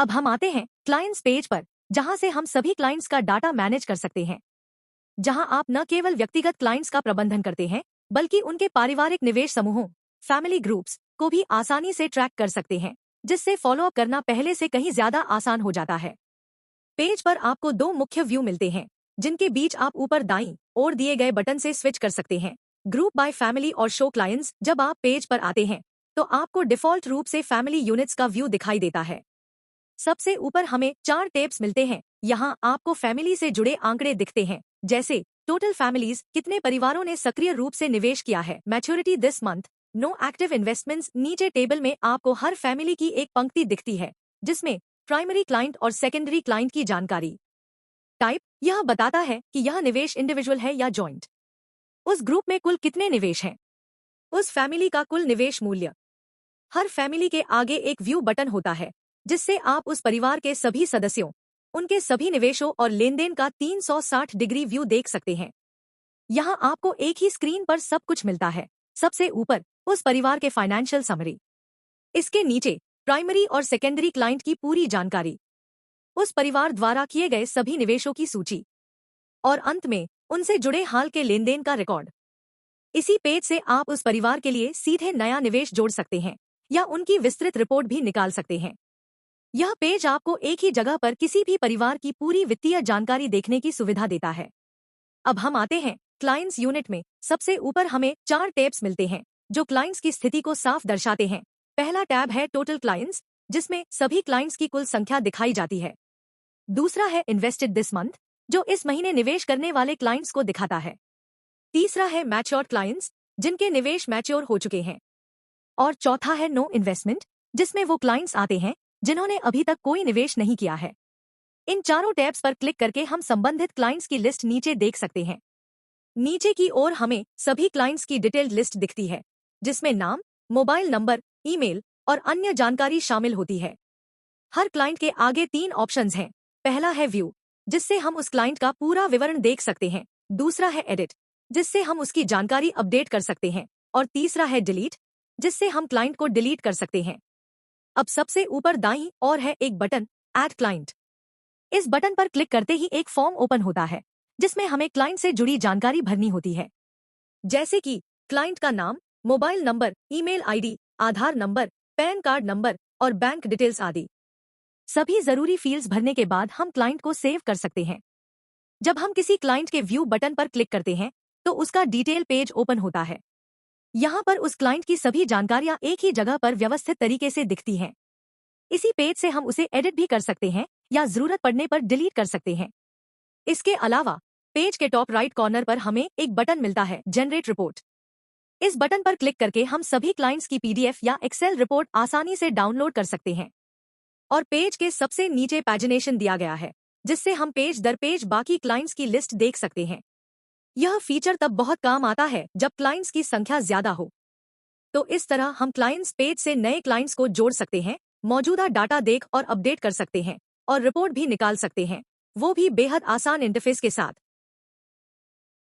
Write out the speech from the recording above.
अब हम आते हैं क्लाइंट्स पेज पर, जहां से हम सभी क्लाइंट्स का डाटा मैनेज कर सकते हैं, जहां आप न केवल व्यक्तिगत क्लाइंट्स का प्रबंधन करते हैं, बल्कि उनके पारिवारिक निवेश समूहों, फैमिली ग्रुप्स को भी आसानी से ट्रैक कर सकते हैं, जिससे फॉलोअप करना पहले से कहीं ज्यादा आसान हो जाता है। पेज पर आपको दो मुख्य व्यू मिलते हैं, जिनके बीच आप ऊपर दाईं ओर दिए गए बटन से स्विच कर सकते हैं, ग्रुप बाय फैमिली और शो क्लाइंट्स। जब आप पेज पर आते हैं तो आपको डिफॉल्ट रूप से फैमिली यूनिट्स का व्यू दिखाई देता है। सबसे ऊपर हमें 4 टैब्स मिलते हैं। यहाँ आपको फैमिली से जुड़े आंकड़े दिखते हैं, जैसे टोटल फैमिलीज, कितने परिवारों ने सक्रिय रूप से निवेश किया है, maturity this month, no active investments. नीचे टेबल में आपको हर फैमिली की एक पंक्ति दिखती है, जिसमें प्राइमरी क्लाइंट और सेकेंडरी क्लाइंट की जानकारी। टाइप, यह बताता है कि यह निवेश इंडिविजुअल है या जॉइंट। उस ग्रुप में कुल कितने निवेश हैं, उस फैमिली का कुल निवेश मूल्य। हर फैमिली के आगे एक व्यू बटन होता है, जिससे आप उस परिवार के सभी सदस्यों, उनके सभी निवेशों और लेनदेन का 360 डिग्री व्यू देख सकते हैं। यहाँ आपको एक ही स्क्रीन पर सब कुछ मिलता है। सबसे ऊपर उस परिवार के फाइनेंशियल समरी, इसके नीचे प्राइमरी और सेकेंडरी क्लाइंट की पूरी जानकारी, उस परिवार द्वारा किए गए सभी निवेशों की सूची, और अंत में उनसे जुड़े हाल के लेनदेन का रिकॉर्ड। इसी पेज से आप उस परिवार के लिए सीधे नया निवेश जोड़ सकते हैं या उनकी विस्तृत रिपोर्ट भी निकाल सकते हैं। यह पेज आपको एक ही जगह पर किसी भी परिवार की पूरी वित्तीय जानकारी देखने की सुविधा देता है। अब हम आते हैं क्लाइंट्स यूनिट में। सबसे ऊपर हमें 4 टैब्स मिलते हैं, जो क्लाइंट्स की स्थिति को साफ दर्शाते हैं। पहला टैब है टोटल क्लाइंट्स, जिसमें सभी क्लाइंट्स की कुल संख्या दिखाई जाती है। दूसरा है इन्वेस्टेड दिस मंथ, जो इस महीने निवेश करने वाले क्लाइंट्स को दिखाता है। तीसरा है मैच्योर्ड क्लाइंट्स, जिनके निवेश मैच्योर हो चुके हैं। और चौथा है नो इन्वेस्टमेंट, जिसमें वो क्लाइंट्स आते हैं जिन्होंने अभी तक कोई निवेश नहीं किया है। इन चारों टैब्स पर क्लिक करके हम संबंधित क्लाइंट्स की लिस्ट नीचे देख सकते हैं। नीचे की ओर हमें सभी क्लाइंट्स की डिटेल्ड लिस्ट दिखती है, जिसमें नाम, मोबाइल नंबर, ईमेल और अन्य जानकारी शामिल होती है। हर क्लाइंट के आगे 3 ऑप्शंस हैं। पहला है व्यू, जिससे हम उस क्लाइंट का पूरा विवरण देख सकते हैं। दूसरा है एडिट, जिससे हम उसकी जानकारी अपडेट कर सकते हैं। और तीसरा है डिलीट, जिससे हम क्लाइंट को डिलीट कर सकते हैं। अब सबसे ऊपर दाईं ओर है एक बटन, ऐड क्लाइंट। इस बटन पर क्लिक करते ही एक फॉर्म ओपन होता है, जिसमें हमें क्लाइंट से जुड़ी जानकारी भरनी होती है, जैसे कि क्लाइंट का नाम, मोबाइल नंबर, ईमेल आईडी, आधार नंबर, पैन कार्ड नंबर और बैंक डिटेल्स आदि। सभी जरूरी फील्ड्स भरने के बाद हम क्लाइंट को सेव कर सकते हैं। जब हम किसी क्लाइंट के व्यू बटन पर क्लिक करते हैं, तो उसका डिटेल पेज ओपन होता है। यहाँ पर उस क्लाइंट की सभी जानकारियां एक ही जगह पर व्यवस्थित तरीके से दिखती हैं। इसी पेज से हम उसे एडिट भी कर सकते हैं या जरूरत पड़ने पर डिलीट कर सकते हैं। इसके अलावा पेज के टॉप राइट कॉर्नर पर हमें एक बटन मिलता है, जनरेट रिपोर्ट। इस बटन पर क्लिक करके हम सभी क्लाइंट्स की पीडीएफ या एक्सेल रिपोर्ट आसानी से डाउनलोड कर सकते हैं। और पेज के सबसे नीचे पैजिनेशन दिया गया है, जिससे हम पेज दर पेज बाकी क्लाइंट्स की लिस्ट देख सकते हैं। यह फीचर तब बहुत काम आता है जब क्लाइंट्स की संख्या ज्यादा हो। तो इस तरह हम क्लाइंट्स पेज से नए क्लाइंट्स को जोड़ सकते हैं, मौजूदा डाटा देख और अपडेट कर सकते हैं और रिपोर्ट भी निकाल सकते हैं, वो भी बेहद आसान इंटरफेस के साथ।